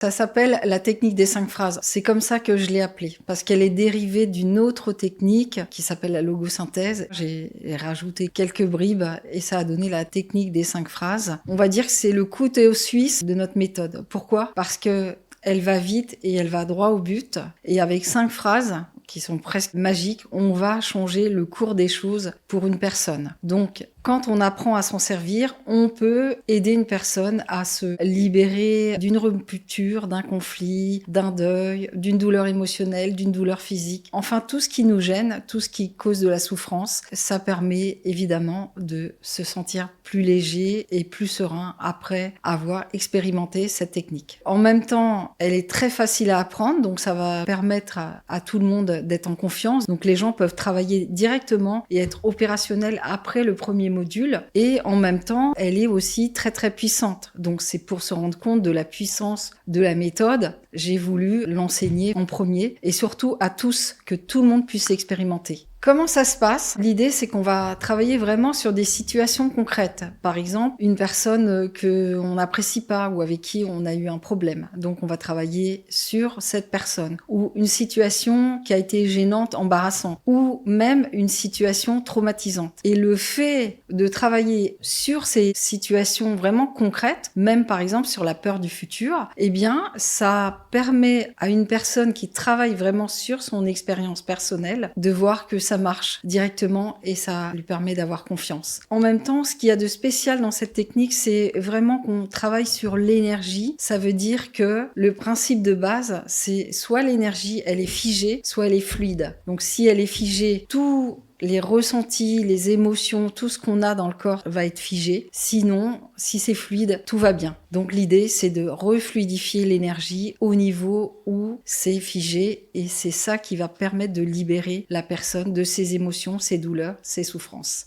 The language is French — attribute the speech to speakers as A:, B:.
A: Ça s'appelle la technique des 5 phrases. C'est comme ça que je l'ai appelée, parce qu'elle est dérivée d'une autre technique qui s'appelle la logosynthèse. J'ai rajouté quelques bribes et ça a donné la technique des 5 phrases. On va dire que c'est le couteau suisse de notre méthode. Pourquoi ? Parce que elle va vite et elle va droit au but. Et avec 5 phrases, qui sont presque magiques, on va changer le cours des choses pour une personne. Donc, quand on apprend à s'en servir, on peut aider une personne à se libérer d'une rupture, d'un conflit, d'un deuil, d'une douleur émotionnelle, d'une douleur physique. Enfin, tout ce qui nous gêne, tout ce qui cause de la souffrance, ça permet évidemment de se sentir plus léger et plus serein après avoir expérimenté cette technique. En même temps, elle est très facile à apprendre, donc ça va permettre à tout le monde d'être en confiance. Donc les gens peuvent travailler directement et être opérationnels après le premier module. Et en même temps, elle est aussi très très puissante. Donc c'est pour se rendre compte de la puissance de la méthode. J'ai voulu l'enseigner en premier et surtout à tous, que tout le monde puisse l'expérimenter. Comment ça se passe ? L'idée, c'est qu'on va travailler vraiment sur des situations concrètes. Par exemple, une personne qu'on n'apprécie pas ou avec qui on a eu un problème. Donc, on va travailler sur cette personne. Ou une situation qui a été gênante, embarrassante. Ou même une situation traumatisante. Et le fait de travailler sur ces situations vraiment concrètes, même par exemple sur la peur du futur, eh bien, ça permet à une personne qui travaille vraiment sur son expérience personnelle de voir que ça marche directement et ça lui permet d'avoir confiance. En même temps, ce qu'il y a de spécial dans cette technique, c'est vraiment qu'on travaille sur l'énergie. Ça veut dire que le principe de base, c'est soit l'énergie, elle est figée, soit elle est fluide. Donc si elle est figée, tout les ressentis, les émotions, tout ce qu'on a dans le corps va être figé. Sinon, si c'est fluide, tout va bien. Donc l'idée, c'est de refluidifier l'énergie au niveau où c'est figé et c'est ça qui va permettre de libérer la personne de ses émotions, ses douleurs, ses souffrances.